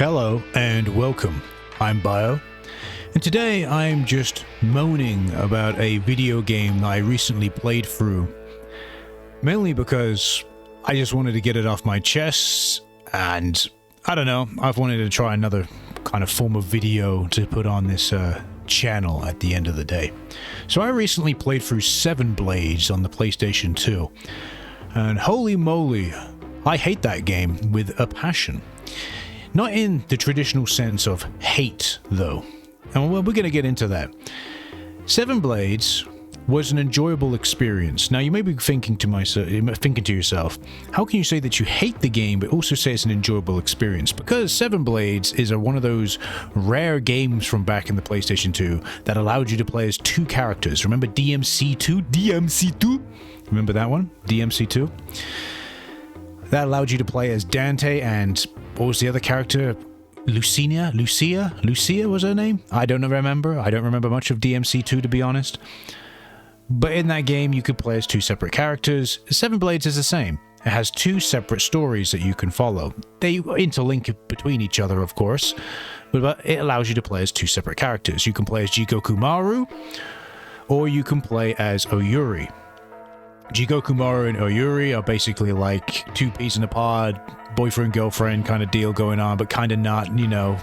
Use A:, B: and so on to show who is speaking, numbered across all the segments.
A: Hello and welcome. I'm Bio, and today I'm just moaning about a video game that I recently played through. Mainly because I just wanted to get it off my chest, and I don't know, I've wanted to try another kind of form of video to put on this channel at the end of the day. So I recently played through Seven Blades on the PlayStation 2, and holy moly, I hate that game with a passion. Not in the traditional sense of hate, though. And well, we're going to get into that. Seven Blades was an enjoyable experience. Now, you may be thinking to yourself, how can you say that you hate the game, but also say it's an enjoyable experience? Because Seven Blades is one of those rare games from back in the PlayStation 2 that allowed you to play as two characters. Remember DMC2? DMC2? Remember that one? DMC2? That allowed you to play as Dante and... what was the other character? Lucia was her name? I don't remember. I don't remember much of DMC2, to be honest. But in that game, you could play as two separate characters. Seven Blades is the same. It has two separate stories that you can follow. They interlink between each other, of course, but it allows you to play as two separate characters. You can play as Jigoku Maru, or you can play as Yuri. Jigoku Maru and Yuri are basically like two peas in a pod, boyfriend-girlfriend kind of deal going on, but kind of not, you know,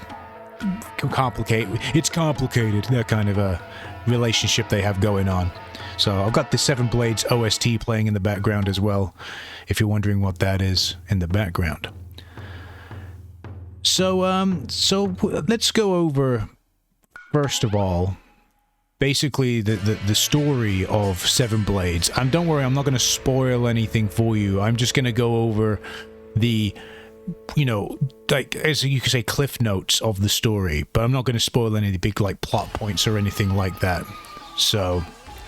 A: it's complicated, that kind of a relationship they have going on. So I've got the Seven Blades OST playing in the background as well, if you're wondering what that is in the background. So let's go over, first of all, basically the story of Seven Blades. And don't worry, I'm not going to spoil anything for you. I'm just going to go over the, you know, like, as you could say, cliff notes of the story, but I'm not going to spoil any of the big, like, plot points or anything like that. So,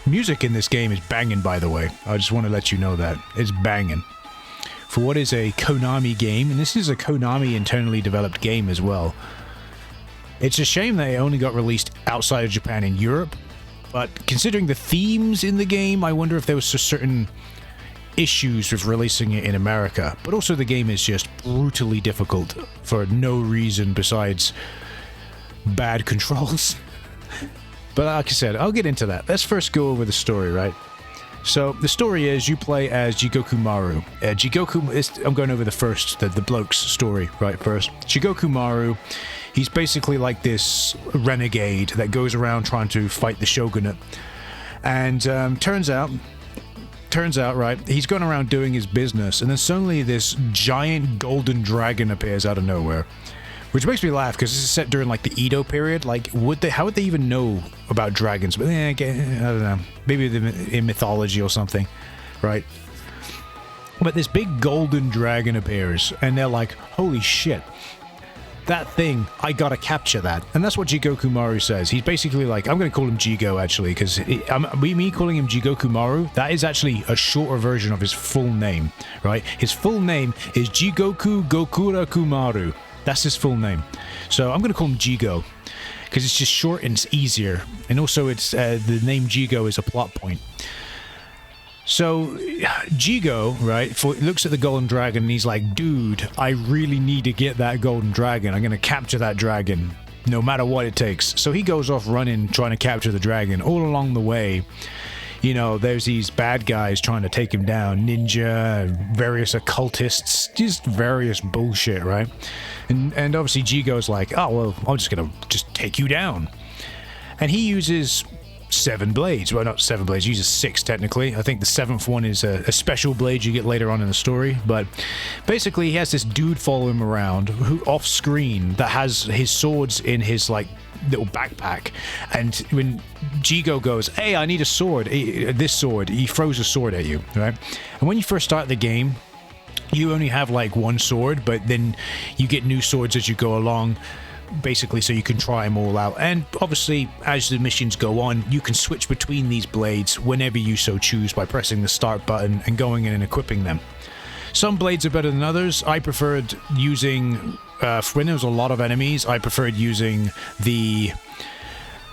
A: music in this game is banging, by the way. I just want to let you know that. It's banging. For what is a Konami game, and this is a Konami internally developed game as well. It's a shame that it only got released outside of Japan and Europe, but considering the themes in the game, I wonder if there was certain issues with releasing it in America. But also the game is just brutally difficult for no reason besides bad controls. But like I said, I'll get into that. Let's first go over the story, right? So the story is you play as Jigoku Maru. I'm going over the bloke's story right first. Jigoku Maru, he's basically like this renegade that goes around trying to fight the shogunate. And turns out, right, he's going around doing his business, and then suddenly this giant golden dragon appears out of nowhere. Which makes me laugh, because this is set during, like, the Edo period. Like, how would they even know about dragons? But, I don't know. Maybe in mythology or something, right? But this big golden dragon appears, and they're like, holy shit. That thing, I gotta capture that. And that's what Jigoku Maru says. He's basically like, I'm gonna call him Jigo, actually, because me calling him Jigoku Maru, that is actually a shorter version of his full name, right? His full name is Jigoku Gokuraku Maru. That's his full name. So I'm going to call him Jigo, because it's just short and it's easier. And also it's the name Jigo is a plot point. So Jigo, right, looks at the golden dragon and he's like, dude, I really need to get that golden dragon. I'm going to capture that dragon, no matter what it takes. So he goes off running, trying to capture the dragon. All along the way, you know, there's these bad guys trying to take him down, ninja, various occultists, just various bullshit, right? And obviously Jigo's like, oh, well, I'm just gonna take you down. And he uses 7 blades. Well, not 7 blades, he uses 6 technically. I think the 7th one is a special blade you get later on in the story. But basically he has this dude follow him around, who off screen, that has his swords in his, like, little backpack. And when Jigo goes, hey, I need a sword, this sword, he throws a sword at you, right? And when you first start the game, you only have like one sword, but then you get new swords as you go along, basically, so you can try them all out. And obviously, as the missions go on, you can switch between these blades whenever you so choose by pressing the start button and going in and equipping them. Some blades are better than others. I preferred using, when there was a lot of enemies, I preferred using the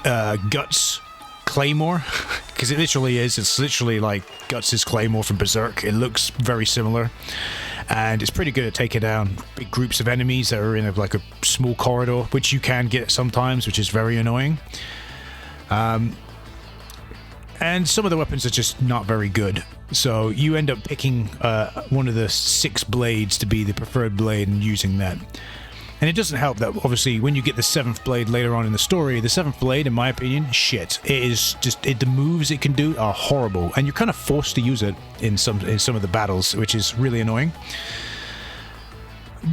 A: Guts Claymore, because it literally is. It's literally like Guts' Claymore from Berserk. It looks very similar. and it's pretty good at taking down big groups of enemies that are in like a small corridor, which you can get sometimes, which is very annoying. And some of the weapons are just not very good. So you end up picking one of the 6 blades to be the preferred blade and using that. And it doesn't help that, obviously, when you get the 7th blade later on in the story, the 7th blade, in my opinion, shit. It is just... the moves it can do are horrible. And you're kind of forced to use it in some of the battles, which is really annoying.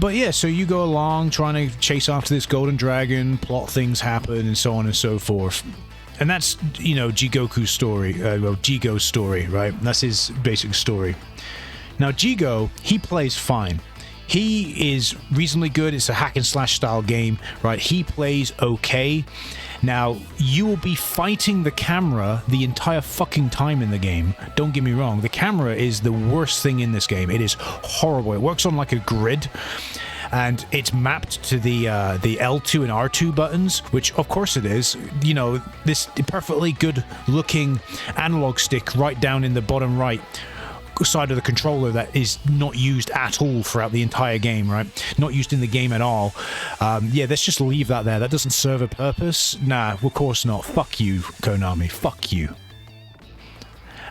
A: But yeah, so you go along trying to chase after this golden dragon, plot things happen, and so on and so forth. And that's, you know, Jigoku's story, well, Jigo's story, right? That's his basic story. Now, Jigo, he plays fine. He is reasonably good. It's a hack and slash style game, right? He plays okay. Now, you will be fighting the camera the entire fucking time in the game. Don't get me wrong. The camera is the worst thing in this game. It is horrible. It works on like a grid. And it's mapped to the L2 and R2 buttons, which of course it is. You know, this perfectly good looking analog stick right down in the bottom right side of the controller that is not used at all throughout the entire game, right? Not used in the game at all. Yeah, let's just leave that there. That doesn't serve a purpose. Nah, of course not. Fuck you, Konami. Fuck you.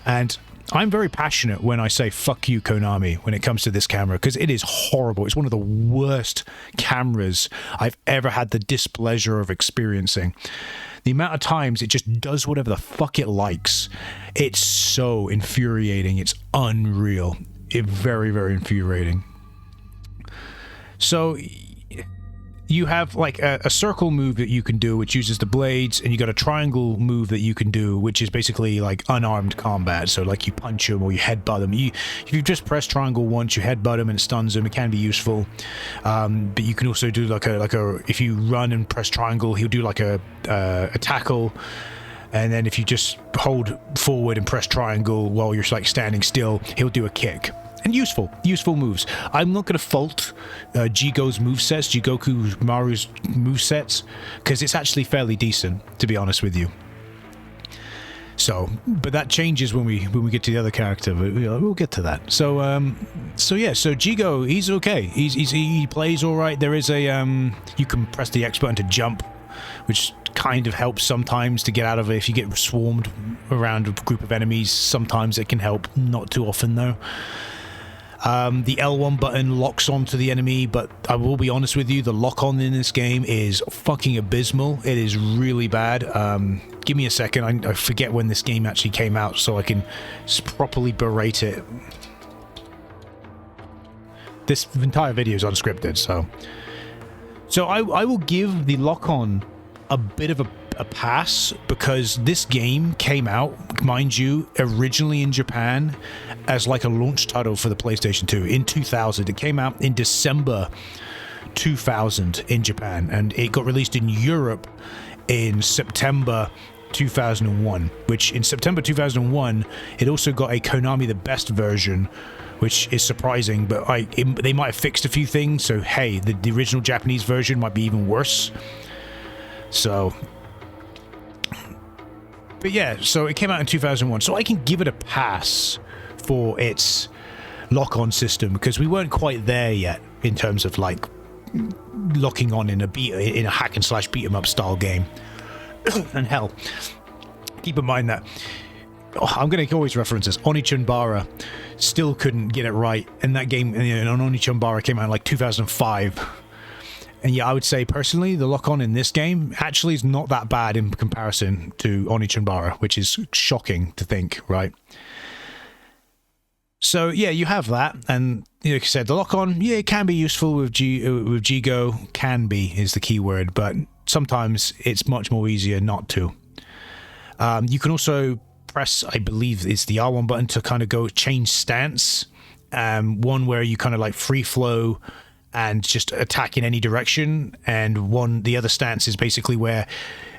A: And I'm very passionate when I say fuck you, Konami, when it comes to this camera, because it is horrible. It's one of the worst cameras I've ever had the displeasure of experiencing. The amount of times it just does whatever the fuck it likes. It's so infuriating. It's unreal. It's very, very infuriating. So you have like a circle move that you can do, which uses the blades, and you got a triangle move that you can do, which is basically like unarmed combat. So like you punch them or you headbutt them. If you just press triangle once, you headbutt them and it stuns them. It can be useful. But you can also do like a if you run and press triangle, he'll do like a tackle. And then if you just hold forward and press triangle while you're like standing still, he'll do a kick. And useful moves. I'm not going to fault Jigo's movesets, Jigoku Maru's movesets, because it's actually fairly decent, to be honest with you. So, but that changes when we get to the other character. But we'll get to that. So yeah. So Jigo, he's okay. He plays all right. There is a you can press the X button to jump, which kind of helps sometimes to get out of it if you get swarmed around a group of enemies. Sometimes it can help. Not too often though. The L1 button locks onto the enemy, but I will be honest with you, the lock-on in this game is fucking abysmal. It is really bad. Give me a second. I forget when this game actually came out so I can properly berate it. This entire video is unscripted, so I will give the lock-on a bit of a pass, because this game came out, mind you, originally in Japan as like a launch title for the PlayStation 2 in 2000. It came out in December 2000 in Japan, and it got released in Europe in September 2001, which in September 2001 it also got a Konami the Best version, which is surprising, but they might have fixed a few things, so hey, the original Japanese version might be even worse. So but yeah, so it came out in 2001, so I can give it a pass for its lock-on system, because we weren't quite there yet in terms of like locking on in a hack and slash beat 'em up style game. And hell, keep in mind that I'm going to always reference this. Onichunbara still couldn't get it right, and that game, and Onichunbara came out in like 2005. And yeah, I would say personally, the lock-on in this game actually is not that bad in comparison to Onichunbara, which is shocking to think, right? So yeah, you have that, and like I said, the lock-on, yeah, it can be useful with Jigo. Can be is the key word, but sometimes it's much more easier not to. You can also press, I believe it's the R1 button to kind of go change stance. One where you kind of like free flow and just attack in any direction, and the other stance is basically where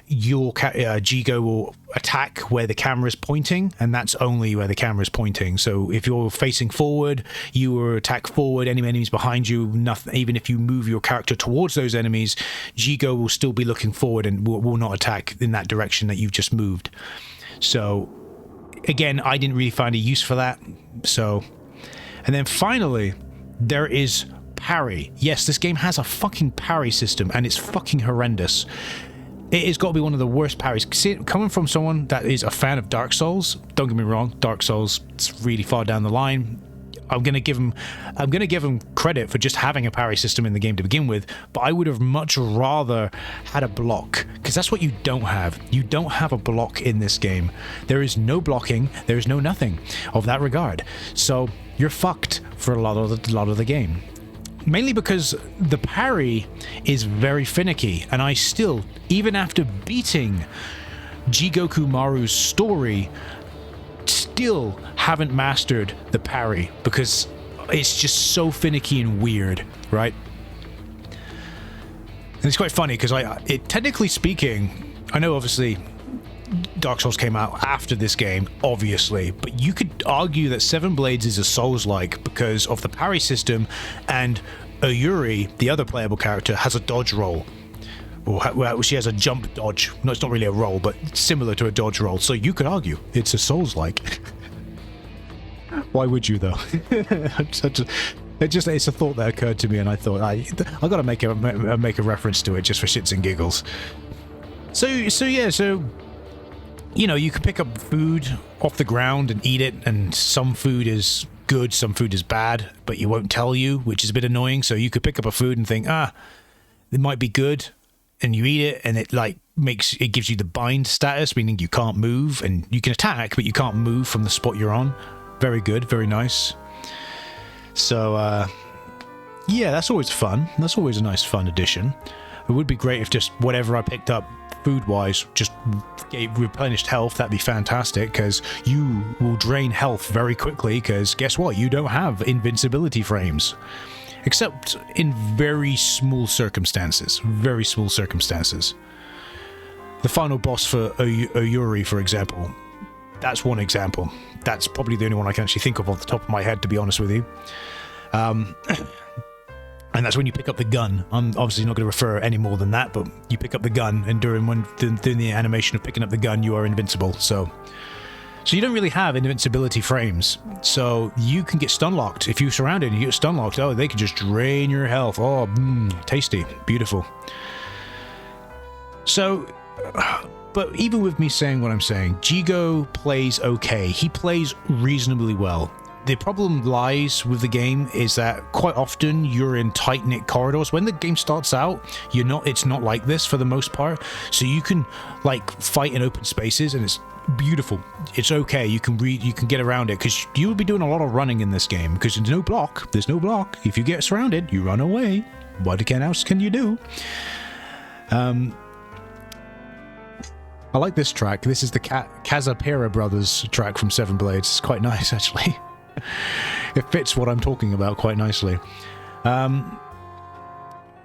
A: your Jigo will attack where the camera is pointing, and that's only where the camera is pointing. So if you're facing forward, you will attack forward. Any enemies behind you, nothing. Even if you move your character towards those enemies, Jigo will still be looking forward and will not attack in that direction that you've just moved. So again, I didn't really find a use for that. So, and then finally, there is parry. Yes, this game has a fucking parry system, and it's fucking horrendous. It has got to be one of the worst parries. See, coming from someone that is a fan of Dark Souls, don't get me wrong, Dark Souls, it's really far down the line. I'm gonna give him credit for just having a parry system in the game to begin with, but I would have much rather had a block, because that's what you don't have. You don't have a block in this game. There is no blocking. There is no nothing of that regard. So you're fucked for a lot of the game. Mainly because the parry is very finicky, and I still, even after beating Jigoku Maru's story, still haven't mastered the parry because it's just so finicky and weird, right? And it's quite funny because technically speaking, I know obviously Dark Souls came out after this game, obviously, but you could argue that Seven Blades is a Souls-like because of the parry system, and Yuri, the other playable character, has a dodge roll. Well, she has a jump dodge. No, it's not really a roll, but similar to a dodge roll. So you could argue it's a Souls-like. Why would you, though? It's a thought that occurred to me, and I thought I got to make a reference to it just for shits and giggles. So you know, you can pick up food off the ground and eat it, and some food is good, some food is bad, but you won't tell you, which is a bit annoying. So you could pick up a food and think, it might be good, and you eat it, and it gives you the bind status, meaning you can't move, and you can attack, but you can't move from the spot you're on. Very good, very nice. So yeah, that's always fun. That's always a nice fun addition. It would be great if just whatever I picked up food-wise just replenished health. That'd be fantastic, because you will drain health very quickly, because guess what? You don't have invincibility frames. Except in very small circumstances. Very small circumstances. The final boss for Yuri, for example. That's one example. That's probably the only one I can actually think of off the top of my head, to be honest with you. And that's when you pick up the gun. I'm obviously not going to refer any more than that, but you pick up the gun, and during the animation of picking up the gun, you are invincible. So you don't really have invincibility frames. So you can get stun locked. If you're surrounded and you get stun locked, they can just drain your health. Oh, tasty. Beautiful. So, but even with me saying what I'm saying, Jigo plays okay. He plays reasonably well. The problem lies with the game is that quite often you're in tight-knit corridors. When the game starts out, it's not like this for the most part. So you can fight in open spaces, and it's beautiful. It's okay. You can get around it, because you will be doing a lot of running in this game, because there's no block. There's no block. If you get surrounded, you run away. What else can you do? I like this track. This is the Kazapera Brothers track from Seven Blades. It's quite nice, actually. It fits what I'm talking about quite nicely.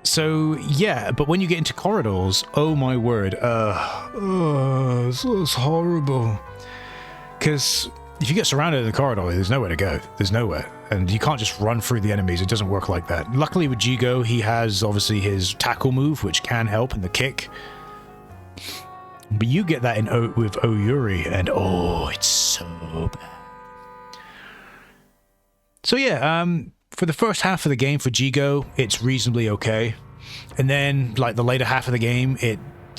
A: So yeah, but when you get into corridors, oh my word, it's horrible. Because if you get surrounded in the corridor, there's nowhere to go. There's nowhere. And you can't just run through the enemies. It doesn't work like that. Luckily with Jigo, he has obviously his tackle move, which can help in the kick. But you get that with Yuri, and it's so bad. So yeah, for the first half of the game for Jigo, it's reasonably okay. And then, the later half of the game, it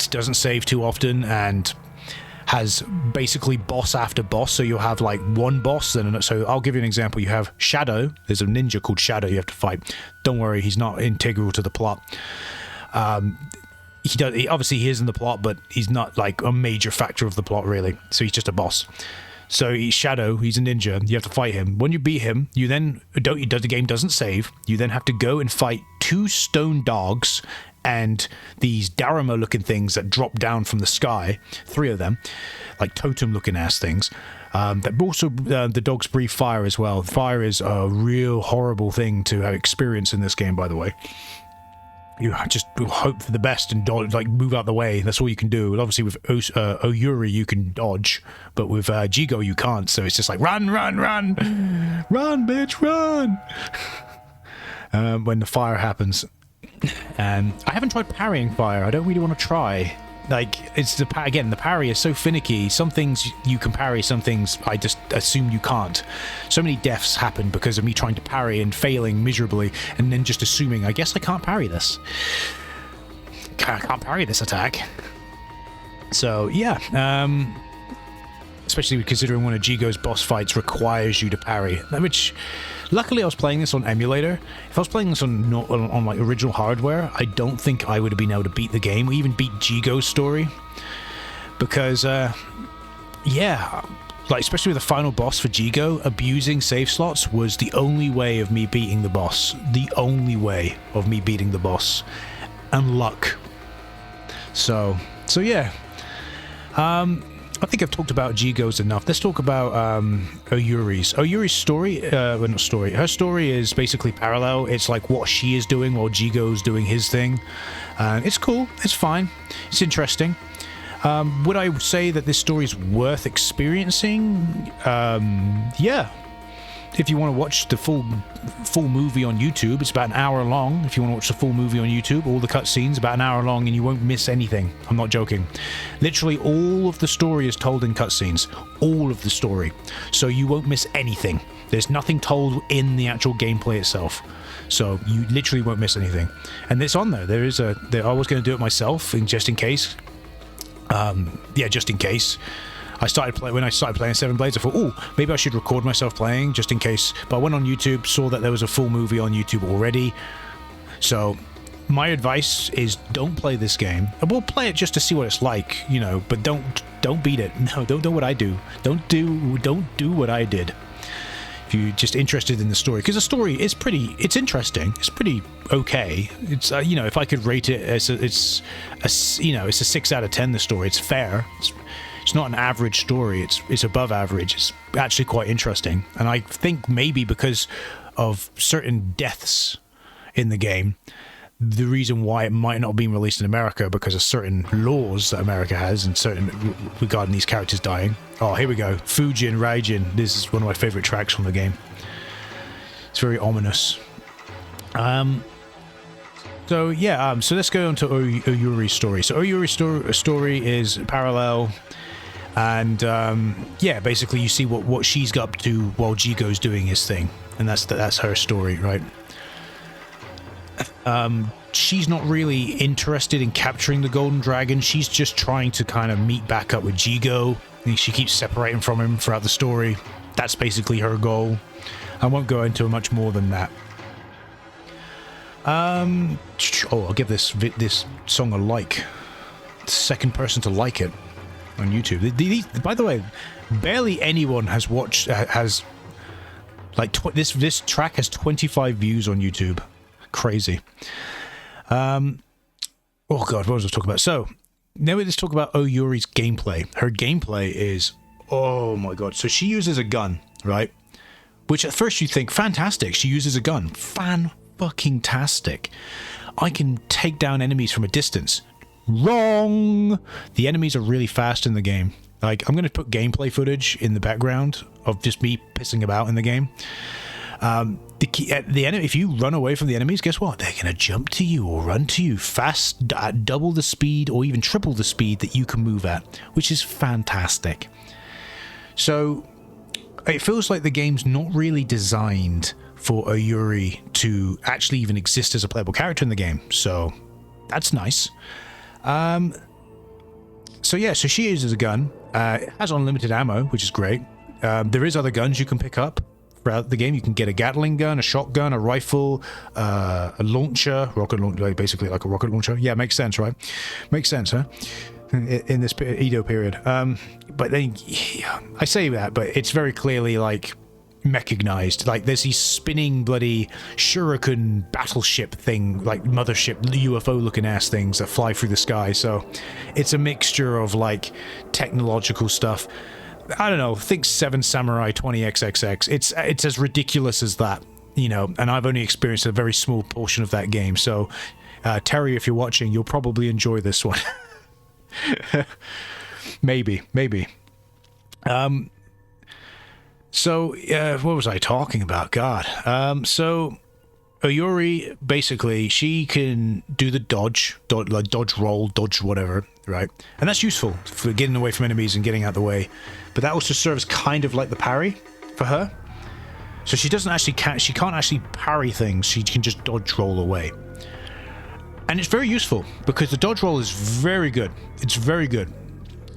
A: doesn't save too often and has basically boss after boss. So you'll have one boss, so I'll give you an example. You have Shadow. There's a ninja called Shadow you have to fight. Don't worry, he's not integral to the plot. Obviously he is in the plot, but he's not a major factor of the plot really. So he's just a boss. So he's Shadow, he's a ninja, you have to fight him. When you beat him, the game doesn't save. You then have to go and fight 2 stone dogs and these Daruma looking things that drop down from the sky. 3 of them, totem looking ass things. That also, the dogs breathe fire as well. Fire is a real horrible thing to experience in this game, by the way. You just hope for the best and move out the way. That's all you can do. And obviously with Yuri you can dodge, but with Jigo you can't. So it's just run, run, run, run, bitch, run. When the fire happens, and I haven't tried parrying fire. I don't really want to try. Like, it's the parry is so finicky. Some things you can parry, some things I just assume you can't. So many deaths happen because of me trying to parry and failing miserably, and then just assuming, I guess I can't parry this. Can't parry this attack. So, yeah. Especially considering one of Jigo's boss fights requires you to parry. Which, luckily I was playing this on emulator. If I was playing this on like original hardware, I don't think I would have been able to beat the game, or even beat Jigo's story. Because, yeah, like, especially with the final boss for Jigo, abusing save slots was the only way of me beating the boss. The only way of me beating the boss. And luck. So yeah. I think I've talked about Jigo's enough. Let's talk about Oyuri's. Oyuri's story, well, not story. Her story is basically parallel. It's like what she is doing while Jigo's doing his thing. It's cool. It's fine. It's interesting. Would I say that this story is worth experiencing? Yeah. If you want to watch the full movie on YouTube, it's about an hour long. If you want to watch the full movie on YouTube, all the cutscenes about an hour long, and you won't miss anything. I'm not joking. Literally all of the story is told in cutscenes. All of the story. So you won't miss anything. There's nothing told in the actual gameplay itself. So you literally won't miss anything. And it's on there. I was going to do it myself, just in case. Yeah, just in case. When I started playing Seven Blades, I thought, oh, maybe I should record myself playing just in case. But I went on YouTube, saw that there was a full movie on YouTube already. So my advice is don't play this game. We'll play it just to see what it's like, you know, but don't beat it. No, don't do what I do. Don't do what I did. If you're just interested in the story, because the story is it's interesting. It's pretty okay. It's you know, if I could rate it as it's a 6 out of 10. The story, it's fair. It's not an average story. It's above average. It's actually quite interesting. And I think maybe because of certain deaths in the game, the reason why it might not be released in America, because of certain laws that America has and certain regarding these characters dying. Oh, here we go. Fujin Raijin. This is one of my favorite tracks from the game. It's very ominous. So yeah, so let's go on to Oyuri's story. So Oyuri's story is parallel. And yeah, basically you see what she's got up to while Jigo's doing his thing, and that's her story, right? She's not really interested in capturing the Golden Dragon. She's just trying to kind of meet back up with Jigo. And she keeps separating from him throughout the story. That's basically her goal. I won't go into much more than that. I'll give this song a like. Second person to like it on YouTube. By the way, barely anyone has watched like this track has 25 views on YouTube. Crazy. Oh god, what was I talking about? So now let's talk about Oyuri's gameplay. Her gameplay is, oh my god. So she uses a gun, right? Which at first you think, fantastic, she uses a gun. Fan-fucking-tastic. I can take down enemies from a distance. Wrong! The enemies are really fast in the game. Like, I'm going to put gameplay footage in the background of just me pissing about in the game. The enemy, if you run away from the enemies, guess what? They're going to jump to you or run to you fast at double the speed or even triple the speed that you can move at, which is fantastic. So, it feels like the game's not really designed for Oyuri to actually even exist as a playable character in the game. So, that's nice. So yeah, so she uses a gun. It has unlimited ammo, which is great. There is other guns you can pick up throughout the game. You can get a Gatling gun, a shotgun, a rifle, a launcher, rocket launcher, basically like a rocket launcher. Yeah, makes sense, right? Makes sense, huh? In this Edo period. But then, I say that, but it's very clearly like mechanized. Like there's these spinning bloody shuriken battleship thing, like mothership UFO looking ass things that fly through the sky. So it's a mixture of like technological stuff. I don't know, think 7 Samurai 20XXX. It's as ridiculous as that, you know, and I've only experienced a very small portion of that game. So Terry, if you're watching, you'll probably enjoy this one. maybe. So, what was I talking about? God. So, Oyuri, basically, she can do the dodge roll, dodge whatever, right? And that's useful for getting away from enemies and getting out of the way. But that also serves kind of like the parry for her. So she doesn't actually she can't actually parry things. She can just dodge roll away. And it's very useful because the dodge roll is very good. It's very good,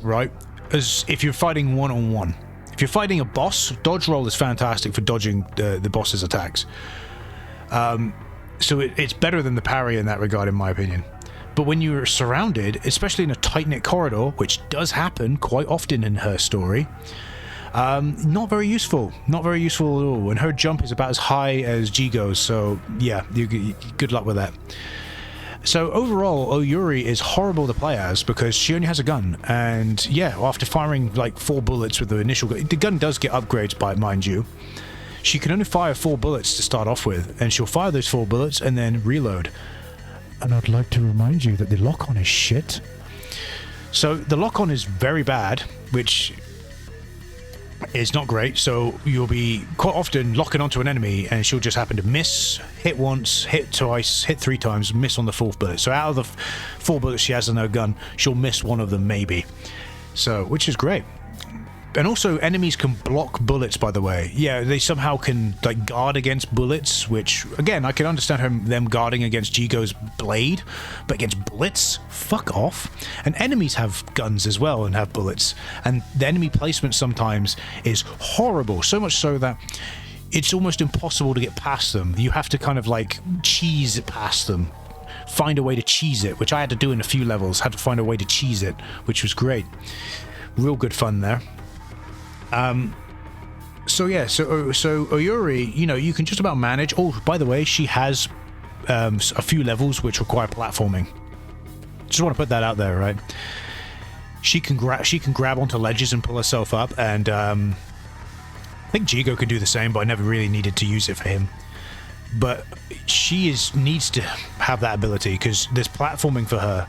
A: right? As if you're fighting one-on-one. If you're fighting a boss, dodge roll is fantastic for dodging the boss's attacks. So it's better than the parry in that regard, in my opinion. But when you're surrounded, especially in a tight-knit corridor, which does happen quite often in her story, not very useful. Not very useful at all. And her jump is about as high as Jigo's, so yeah, good luck with that. So overall, Yuri is horrible to play as because she only has a gun. And yeah, after firing like 4 bullets with the initial gun, the gun does get upgrades by it, mind you. She can only fire 4 bullets to start off with, and she'll fire those 4 bullets and then reload. And I'd like to remind you that the lock-on is shit. So the lock-on is very bad, which is not great. So you'll be quite often locking onto an enemy and she'll just happen to miss, hit once, hit twice, hit 3 times, miss on the 4th bullet. So out of the 4 bullets she has in her gun, she'll miss one of them maybe. So, which is great. And also enemies can block bullets, by the way. Yeah, they somehow can like guard against bullets, which again, I can understand them guarding against Jigo's blade, but against bullets? Fuck off. And enemies have guns as well and have bullets. And the enemy placement sometimes is horrible, so much so that it's almost impossible to get past them. You have to kind of like cheese past them. Find a way to cheese it, which I had to do in a few levels. Had to find a way to cheese it, which was great. Real good fun there. So yeah, so Yuri, you know, you can just about manage. Oh, by the way, she has a few levels which require platforming. Just want to put that out there, right? She can grab onto ledges and pull herself up, and I think Jigo can do the same, but I never really needed to use it for him. But she needs to have that ability because there's platforming for her.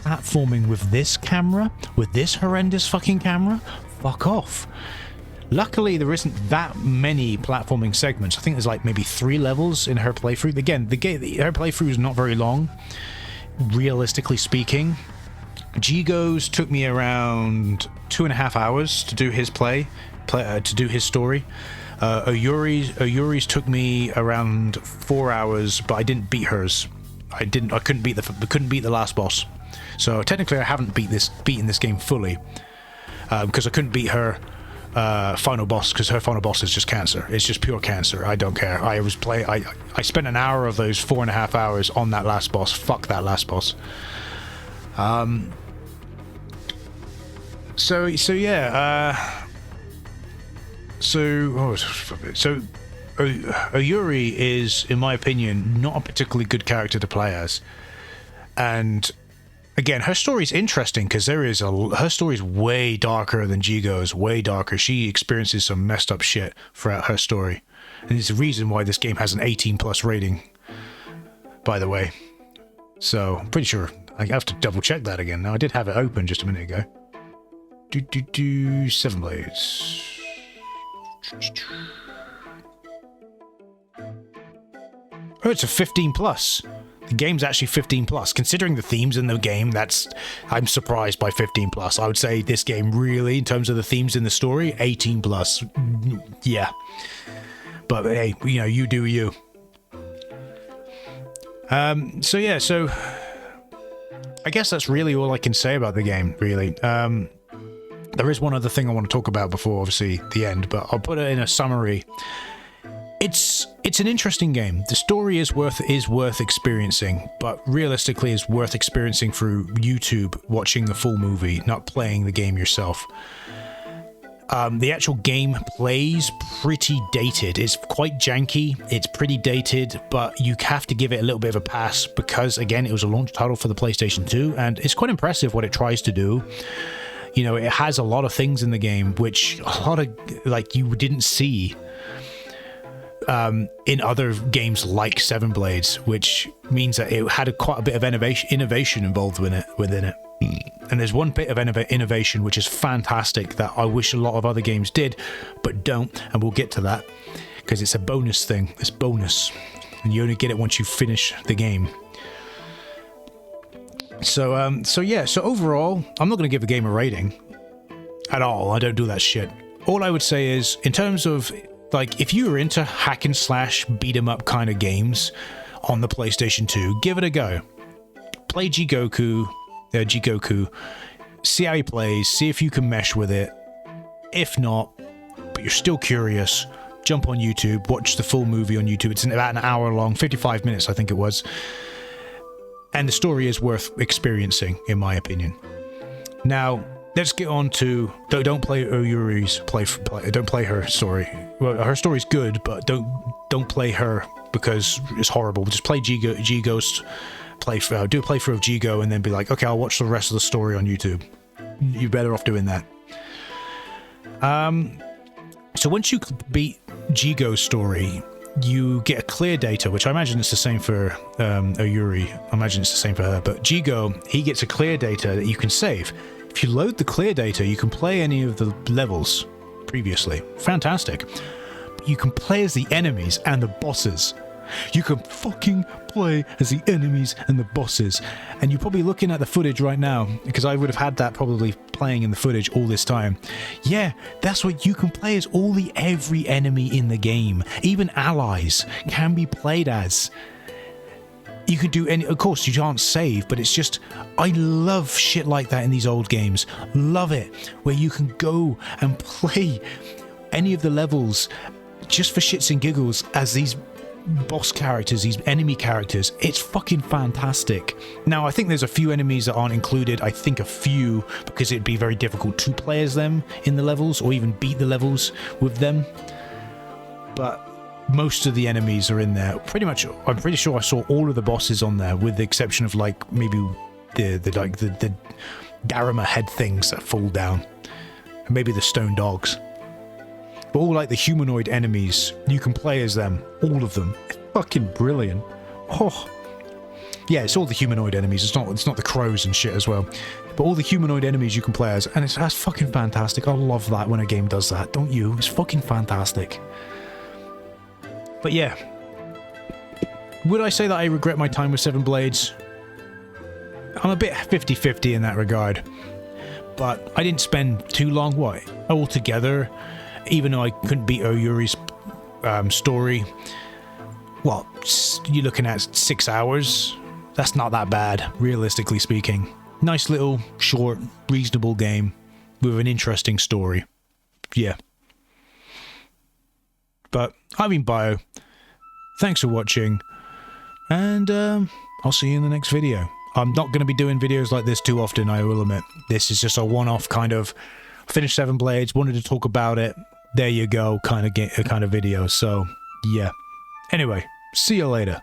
A: Platforming with this camera, with this horrendous fucking camera. Fuck off. Luckily, there isn't that many platforming segments. I think there's like maybe 3 levels in her playthrough. Again, her playthrough is not very long, realistically speaking. Jigo's took me around 2.5 hours to do his to do his story. Yuri's took me around 4 hours, but I didn't beat hers. I couldn't beat the last boss. So technically, I haven't beaten this game fully. Because I couldn't beat her final boss, because her final boss is just cancer. It's just pure cancer. I don't care. I spent an hour of those 4.5 hours on that last boss. Fuck that last boss. So Yuri is, in my opinion, not a particularly good character to play as, and again, her story's interesting because her story's way darker than Jigo's, way darker. She experiences some messed up shit throughout her story. And it's the reason why this game has an 18+ rating, by the way. So, I'm pretty sure I have to double check that again. Now, I did have it open just a minute ago. 7 Blades. Oh, it's a 15+. The game's actually 15+. Considering the themes in the game, I'm surprised by 15+. I would say this game really, in terms of the themes in the story, 18+. Yeah. But hey, you know, you do you. So yeah, so I guess that's really all I can say about the game, really. There is one other thing I want to talk about before, obviously, the end, but I'll put it in a summary. It's an interesting game. The story is worth experiencing, but realistically is worth experiencing through YouTube, watching the full movie, not playing the game yourself. The actual game plays pretty dated. It's quite janky, it's pretty dated, but you have to give it a little bit of a pass because, again, it was a launch title for the PlayStation 2, and it's quite impressive what it tries to do. You know, it has a lot of things in the game which you didn't see in other games like 7 Blades, which means that it had quite a bit of innovation involved within it. And there's one bit of innovation which is fantastic that I wish a lot of other games did, but don't, and we'll get to that, because it's a bonus thing. It's bonus, and you only get it once you finish the game. So yeah, so overall, I'm not going to give a game a rating at all. I don't do that shit. All I would say is, in terms of, like, if you were into hack and slash, beat 'em up kind of games on the PlayStation 2, give it a go. Play Jigoku, see how he plays, see if you can mesh with it. If not, but you're still curious, jump on YouTube, watch the full movie on YouTube. It's about an hour long, 55 minutes I think it was. And the story is worth experiencing, in my opinion. Now, let's get on to don't play Yuri's don't play her story. Well, her story's good, but don't play her because it's horrible. Just play Jigo's do a playthrough of Jigo and then be like, okay, I'll watch the rest of the story on YouTube. You're better off doing that. So once you beat Jigo's story, you get a clear data, which I imagine it's the same for Yuri. I imagine it's the same for her. But Jigo, he gets a clear data that you can save. If you load the clear data, you can play any of the levels previously. Fantastic. But you can play as the enemies and the bosses. You can fucking play as the enemies and the bosses. And you're probably looking at the footage right now, because I would have had that probably playing in the footage all this time. Yeah, that's what you can play as. Every enemy in the game, even allies, can be played as. You can do any, of course you can't save, but it's just, I love shit like that in these old games. Love it, where you can go and play any of the levels just for shits and giggles as these boss characters, these enemy characters. It's fucking fantastic. Now, I think there's a few enemies that aren't included. I think a few, because it'd be very difficult to play as them in the levels, or even beat the levels with them. But most of the enemies are in there. Pretty much, I'm pretty sure I saw all of the bosses on there, with the exception of like maybe the Daruma head things that fall down, and maybe the stone dogs. But all like the humanoid enemies, you can play as them, all of them. It's fucking brilliant. Oh, yeah, it's all the humanoid enemies. It's not the crows and shit as well. But all the humanoid enemies you can play as, and that's fucking fantastic. I love that when a game does that, don't you? It's fucking fantastic. But yeah, would I say that I regret my time with Seven Blades? I'm a bit 50-50 in that regard. But I didn't spend too long, altogether, even though I couldn't beat Yuri's story. Well, you're looking at 6 hours. That's not that bad, realistically speaking. Nice little, short, reasonable game with an interesting story. Yeah. But I've been Bio. Thanks for watching, and I'll see you in the next video. I'm not going to be doing videos like this too often, I will admit. This is just a one-off kind of, finished Seven Blades, wanted to talk about it, there you go kind of video. So yeah, anyway, see you later.